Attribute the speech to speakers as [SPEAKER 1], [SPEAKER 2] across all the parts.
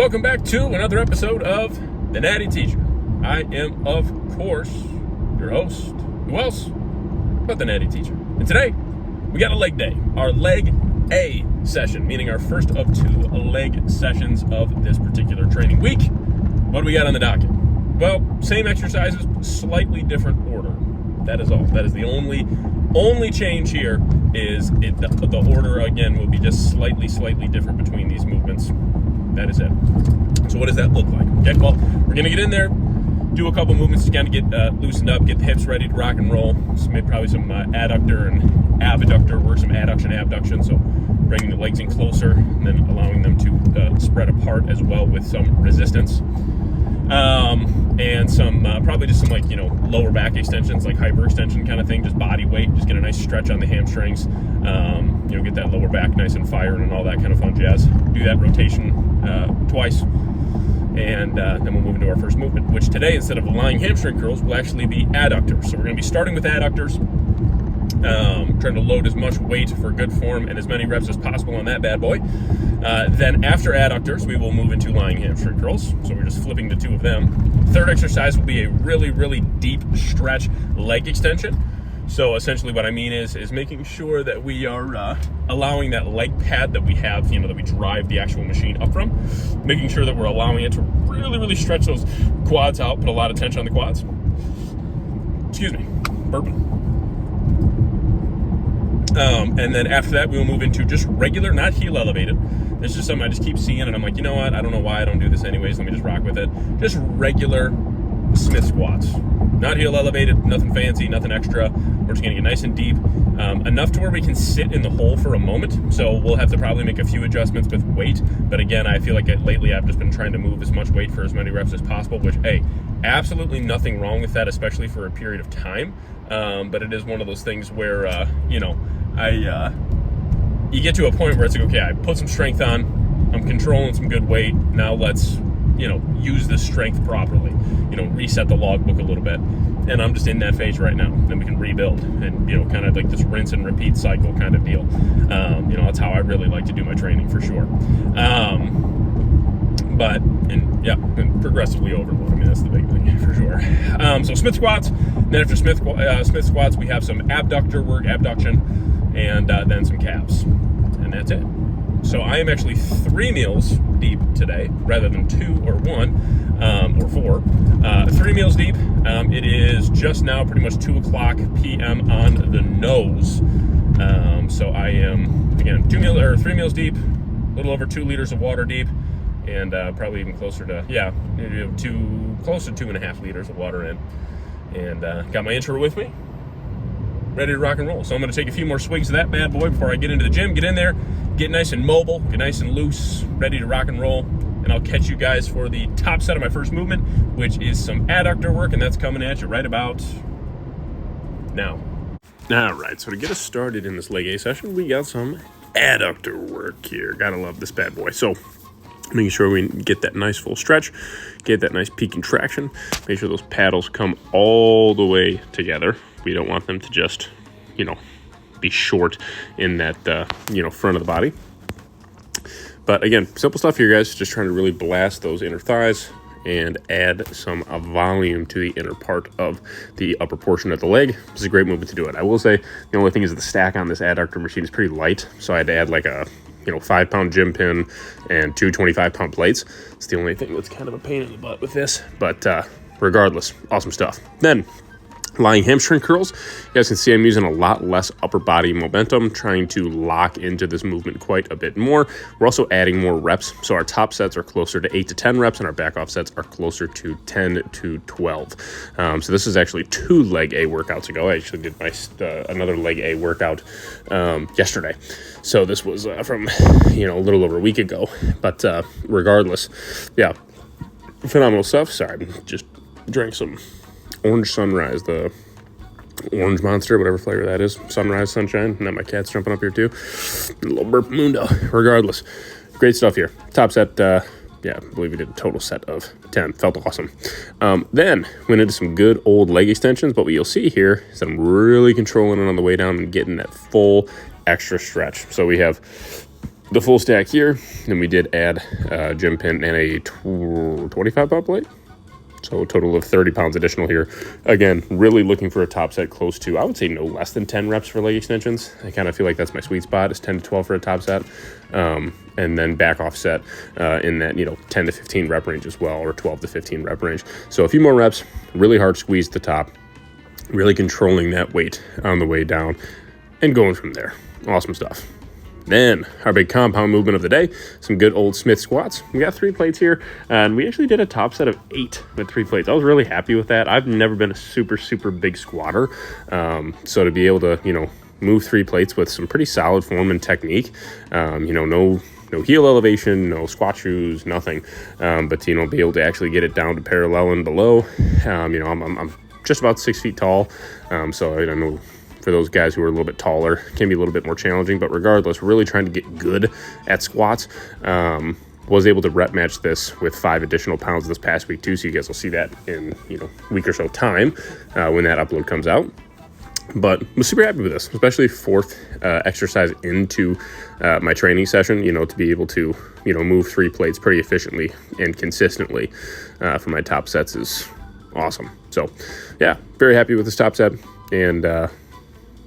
[SPEAKER 1] Welcome back to another episode of The Natty Teacher. I am, of course, your host. Who else but The Natty Teacher? And today, we got a leg day. Our leg A session, meaning our first of 2 leg sessions of this particular training week. What do we got on the docket? Well, same exercises, slightly different order. That is all. That is the only change here is the order, again, will be just slightly different between these movements. That is it. So what does that look like? Okay, well, we're going to get in there, do a couple movements to kind of get loosened up, get the hips ready to rock and roll. Probably some adductor and abductor work, some adduction, abduction. So bringing the legs in closer and then allowing them to spread apart as well with some resistance. And some, probably just some lower back extensions, like hyperextension kind of thing, just body weight, just get a nice stretch on the hamstrings, get that lower back nice and firing and all that kind of fun jazz. Do that rotation twice, and then we'll move into our first movement, which today, instead of lying hamstring curls, will actually be adductors. So we're going to be starting with adductors, trying to load as much weight for good form and as many reps as possible on that bad boy. Then after adductors, we will move into lying hamstring curls. So we're just flipping the 2 of them. Third exercise will be a really deep stretch leg extension. So essentially what I mean is making sure that we are allowing that leg pad that we have, that we drive the actual machine up from, making sure that we're allowing it to really stretch those quads out, put a lot of tension on the quads. Excuse me, burping. And then after that, we will move into just regular, not heel elevated. It's just something I just keep seeing, and I'm like, you know what? I don't know why I don't do this anyways. Let me just rock with it. Just regular Smith squats. Not heel elevated, nothing fancy, nothing extra. We're just going to get nice and deep, enough to where we can sit in the hole for a moment. So we'll have to probably make a few adjustments with weight. But again, I feel like lately I've just been trying to move as much weight for as many reps as possible, which, hey, absolutely nothing wrong with that, especially for a period of time. But it is one of those things where, you get to a point where it's like, okay, I put some strength on, I'm controlling some good weight, now let's, use this strength properly, reset the logbook a little bit. And I'm just in that phase right now. Then we can rebuild and, kind of like this rinse and repeat cycle kind of deal. That's how I really like to do my training for sure. And progressively overload. I mean, that's the big thing for sure. So Smith squats. Then after Smith squats, we have some abductor work, abduction, and then some calves. And that's it. So I am actually 3 meals deep today, rather than 2 or 1 or 4. 3 meals deep. It is just now pretty much 2:00 p.m. on the nose. So I am, again, 3 meals deep, a little over 2 liters of water deep, and probably even closer to, close to 2.5 liters of water in. And got my intro with me, ready to rock and roll. So I'm going to take a few more swigs of that bad boy before I get into the gym, get in there, get nice and mobile, get nice and loose, ready to rock and roll. And I'll catch you guys for the top set of my first movement, which is some adductor work, and that's coming at you right about now. All right, so to get us started in this leg A session, we got some adductor work here. Gotta love this bad boy. So making sure we get that nice full stretch, get that nice peak contraction, make sure those paddles come all the way together. We don't want them to just, be short in that, front of the body. But again, simple stuff here, guys. Just trying to really blast those inner thighs and add some volume to the inner part of the upper portion of the leg. This is a great movement to do it. I will say the only thing is the stack on this adductor machine is pretty light, so I had to add like a 5-pound gym pin and 2 25-pound plates. It's the only thing that's kind of a pain in the butt with this, but regardless, awesome stuff. Then lying hamstring curls. You guys can see I'm using a lot less upper body momentum, trying to lock into this movement quite a bit more. We're also adding more reps. So our top sets are closer to 8 to 10 reps, and our back off sets are closer to 10 to 12. So this is actually 2 leg A workouts ago. I actually did my another leg A workout yesterday. So this was from, a little over a week ago. But regardless, yeah, phenomenal stuff. Sorry, I just drank some Orange Sunrise, the Orange Monster, whatever flavor that is. Sunrise, Sunshine. And then my cat's jumping up here too. A little burp mundo. Regardless, great stuff here. Top set, I believe we did a total set of 10. Felt awesome. Then went into some good old leg extensions, but what you'll see here is that I'm really controlling it on the way down and getting that full extra stretch. So we have the full stack here. And we did add a gym pin and a 25-pound plate. So a total of 30 pounds additional here. Again, really looking for a top set close to, I would say no less than 10 reps for leg extensions. I kind of feel like that's my sweet spot, is 10 to 12 for a top set. And then back off set in that, 10 to 15 rep range as well, or 12 to 15 rep range. So a few more reps, really hard squeeze at the top, really controlling that weight on the way down and going from there. Awesome stuff. Then our big compound movement of the day, some good old Smith squats. We got 3 plates here, and we actually did a top set of 8 with 3 plates. I was really happy with that. I've never been a super big squatter. So to be able to, move 3 plates with some pretty solid form and technique, no heel elevation, no squat shoes, nothing. But to, be able to actually get it down to parallel and below, I'm just about 6 feet tall. So I know for those guys who are a little bit taller, can be a little bit more challenging, but regardless, really trying to get good at squats. Was able to rep match this with 5 additional pounds this past week too, so you guys will see that in, week or so time when that upload comes out. But was super happy with this, especially 4th exercise into my training session, to be able to, move 3 plates pretty efficiently and consistently for my top sets is awesome. So yeah, very happy with this top set, and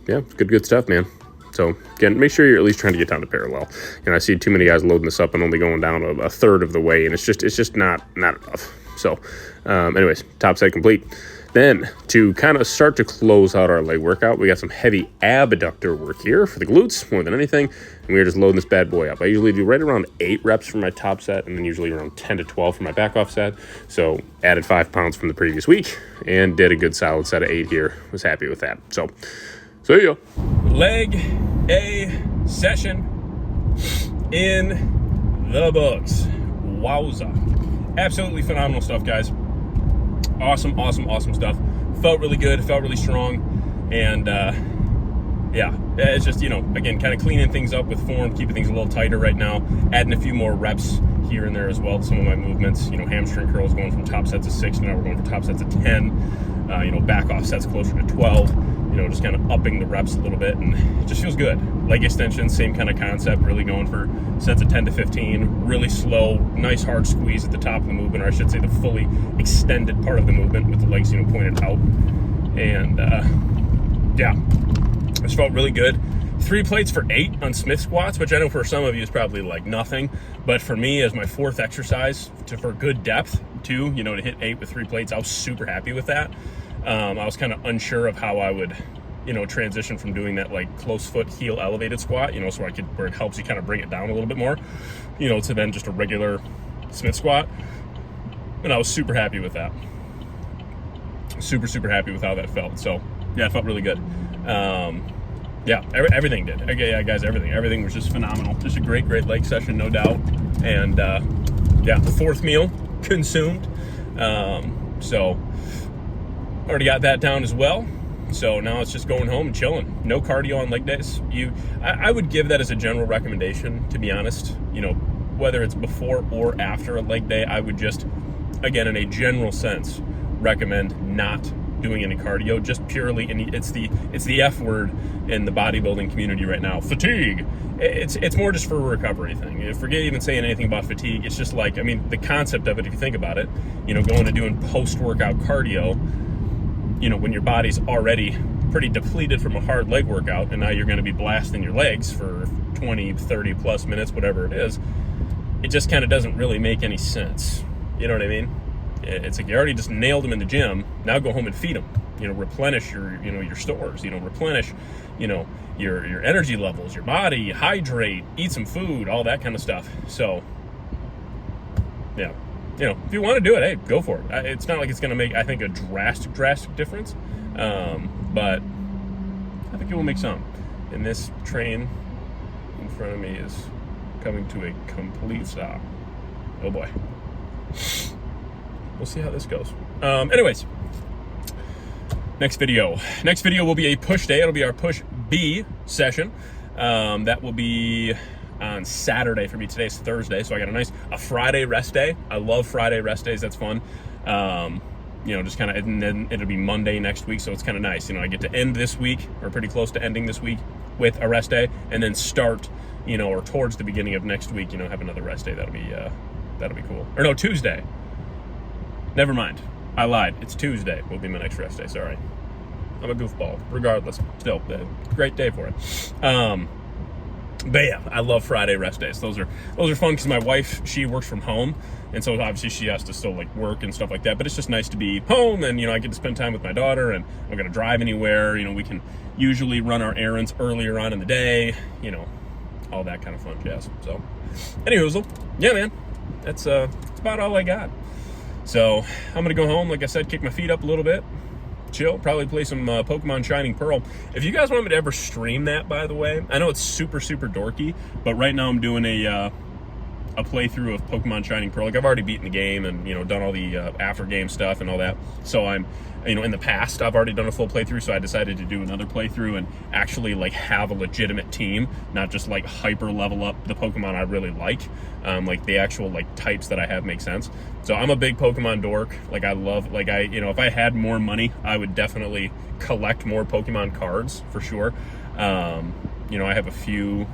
[SPEAKER 1] yeah, good stuff, man. So again, make sure you're at least trying to get down to parallel. I see too many guys loading this up and only going down a third of the way, and it's just not enough. So anyways, top set complete. Then to kind of start to close out our leg workout, we got some heavy abductor work here for the glutes more than anything. And we are just loading this bad boy up. I usually do right around 8 reps for my top set, and then usually around 10 to 12 for my back off set. So added 5 pounds from the previous week and did a good solid set of 8 here. Was happy with that. So see ya. Leg A session in the books. Wowza. Absolutely phenomenal stuff, guys. Awesome stuff. Felt really good, felt really strong, and yeah, it's just, again, kind of cleaning things up with form, keeping things a little tighter right now, adding a few more reps here and there as well. Some of my movements, hamstring curls going from top sets of 6, now we're going for top sets of 10, back off sets closer to 12, just kind of upping the reps a little bit, and it just feels good. Leg extensions, same kind of concept, really going for sets of 10 to 15, really slow, nice hard squeeze at the top of the movement, or I should say the fully extended part of the movement with the legs, pointed out. And yeah, this felt really good. 3 plates for 8 on Smith squats, which I know for some of you is probably like nothing, but for me as my 4th exercise for good depth too, to hit 8 with 3 plates, I was super happy with that. I was kind of unsure of how I would, transition from doing that like close foot heel elevated squat, so where it helps you kind of bring it down a little bit more, to then just a regular Smith squat. And I was super happy with that. Super happy with how that felt. So yeah, it felt really good. Yeah, everything did. Okay, yeah, guys, everything was just phenomenal. Just a great leg session, no doubt. And yeah, the 4th meal consumed. So already got that down as well. So now it's just going home and chilling. No cardio on leg days. I would give that as a general recommendation, to be honest. Whether it's before or after a leg day, I would just, again, in a general sense, recommend not doing any cardio, just purely, and it's the F word in the bodybuilding community right now, fatigue. It's more just for a recovery thing. Forget even saying anything about fatigue. It's just like, the concept of it, if you think about it, going and doing post-workout cardio, when your body's already pretty depleted from a hard leg workout, and now you're going to be blasting your legs for 20, 30 plus minutes, whatever it is, it just kind of doesn't really make any sense. You know what I mean? It's like you already just nailed them in the gym. Now go home and feed them. Replenish your your stores. Replenish your energy levels, your body, hydrate, eat some food, all that kind of stuff. So yeah, if you want to do it, hey, go for it. It's not like it's going to make, I think, a drastic difference, but I think it will make some. And this train in front of me is coming to a complete stop. Oh boy. We'll see how this goes. Anyways, next video will be a push day. It'll be our push B session. That will be on Saturday for me. Today's Thursday, so I got a Friday rest day. I love Friday rest days. That's fun. Just kind of, and then it'll be Monday next week, so it's kind of nice. I get to end this week, or pretty close to ending this week, with a rest day, and then start, or towards the beginning of next week, have another rest day. That'll be cool. Or no, Tuesday. Never mind. I lied. It's Tuesday will be my next rest day. Sorry. I'm a goofball. Regardless, still, great day for it. But yeah, I love Friday rest days. Those are fun because my wife, she works from home, and so obviously she has to still like work and stuff like that. But it's just nice to be home, and I get to spend time with my daughter, and I'm gonna drive anywhere. We can usually run our errands earlier on in the day. All that kind of fun jazz. So, anyway, yeah, man, that's about all I got. So I'm gonna go home, like I said, kick my feet up a little bit, chill, probably play some Pokemon Shining Pearl. If you guys want me to ever stream that, by the way, I know it's super, super dorky, but right now I'm doing a playthrough of Pokemon Shining Pearl. Like, I've already beaten the game and, done all the after game stuff and all that. So I'm, in the past, I've already done a full playthrough, so I decided to do another playthrough and actually, like, have a legitimate team, not just, like, hyper level up the Pokemon I really like. Like, the actual, like, types that I have make sense. So I'm a big Pokemon dork. Like, I love, like, if I had more money, I would definitely collect more Pokemon cards, for sure. I have a few,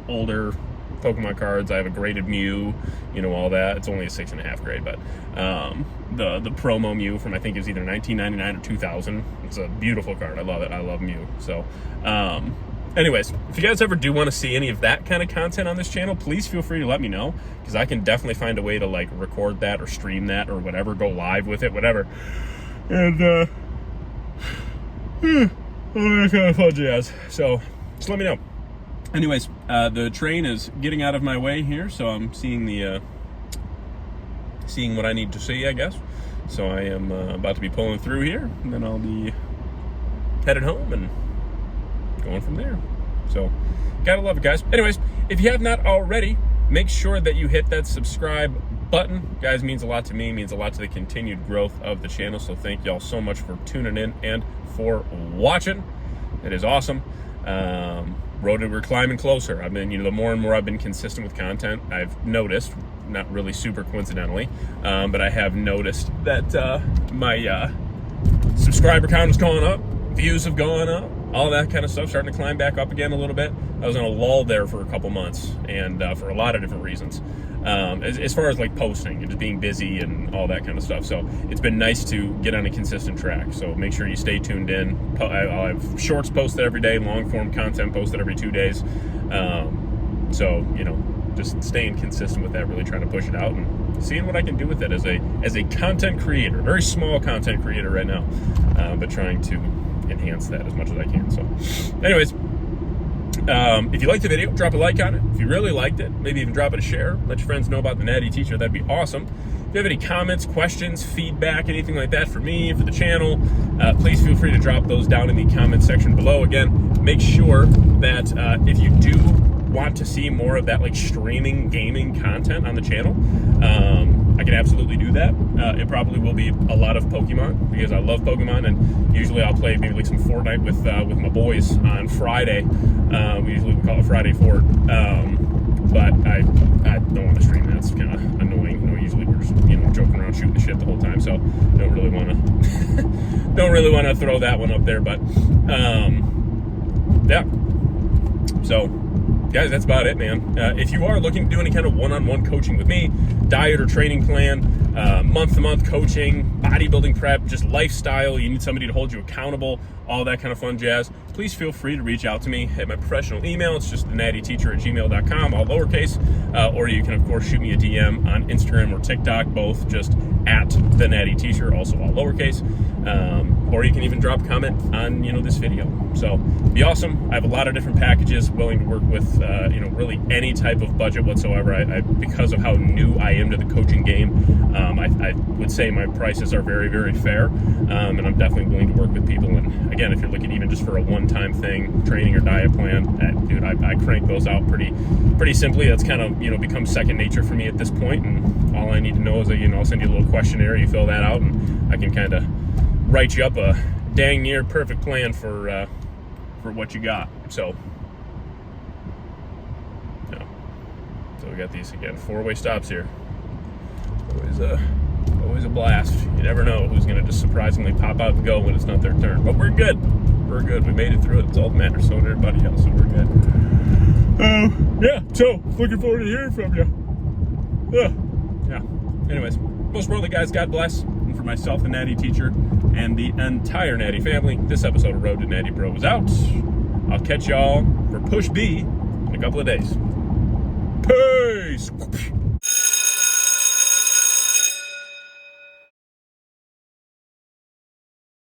[SPEAKER 1] older Pokemon cards. I have a graded Mew, all that. It's only a 6.5 grade, but the promo Mew from, I think it was either 1999 or 2000. It's a beautiful card. I love it. I love Mew. So anyways, if you guys ever do want to see any of that kind of content on this channel, please feel free to let me know, because I can definitely find a way to like record that or stream that or whatever, go live with it, whatever. And all that kind of fun jazz. So just let me know. Anyways, the train is getting out of my way here, so I'm seeing seeing what I need to see, I guess. So I am about to be pulling through here, and then I'll be headed home and going from there. So, gotta love it, guys. Anyways, if you have not already, make sure that you hit that subscribe button. Guys, means a lot to me, means a lot to the continued growth of the channel. So thank y'all so much for tuning in and for watching. It is awesome. We're climbing closer. I've been, the more and more I've been consistent with content, I've noticed, not really super coincidentally, but I have noticed that my subscriber count has gone up, views have gone up, all that kind of stuff, starting to climb back up again a little bit. I was in a lull there for a couple months, and for a lot of different reasons. As far as like posting and just being busy and all that kind of stuff. So it's been nice to get on a consistent track. So make sure you stay tuned in. I'll have shorts posted every day, long form content posted every 2 days. So, just staying consistent with that, really trying to push it out and seeing what I can do with it as a content creator, very small content creator right now, but trying to enhance that as much as I can. So anyways, if you liked the video, drop a like on it. If you really liked it, maybe even drop it a share. Let your friends know about the Natty Teacher. That'd be awesome. If you have any comments, questions, feedback, anything like that for me, for the channel, please feel free to drop those down in the comment section below. Again, make sure that if you do want to see more of that like streaming gaming content on the channel, I can absolutely do that. It probably will be a lot of Pokemon, because I love Pokemon, and usually I'll play maybe like some Fortnite with my boys on Friday. We usually call it Friday Fort, but I don't want to stream that. It's kind of annoying. Usually we're just joking around, shooting the shit the whole time, so don't really want to throw that one up there. But yeah. So, guys, that's about it, man. If you are looking to do any kind of one-on-one coaching with me, diet or training plan, month-to-month coaching, bodybuilding prep, just lifestyle, you need somebody to hold you accountable, all that kind of fun jazz, please feel free to reach out to me at my professional email. It's just thenattyteacher@gmail.com, all lowercase, or you can, of course, shoot me a DM on Instagram or TikTok, both just at thenattyteacher, also all lowercase, or you can even drop a comment on, this video. So, be awesome. I have a lot of different packages, willing to work with, really any type of budget whatsoever. I because of how new I am to the coaching game, I would say my prices are very, very fair, and I'm definitely willing to work with people. And again, if you're looking even just for a one-time thing, training or diet plan, dude, I crank those out pretty simply. That's kind of, become second nature for me at this point, and all I need to know is that, I'll send you a little questionnaire, you fill that out, and I can kind of write you up a dang near perfect plan for what you got. So we got these again, 4-way stops here. Always a blast. You never know who's gonna just surprisingly pop out and go when it's not their turn. But we're good. We made it through it. It's all that matters. So did everybody else. So we're good. Yeah, so looking forward to hearing from you. Yeah. Anyways, most importantly, guys, God bless. And for myself, the Natty teacher, and the entire Natty family, this episode of Road to Natty Pro is out. I'll catch y'all for Push B in a couple of days. Peace.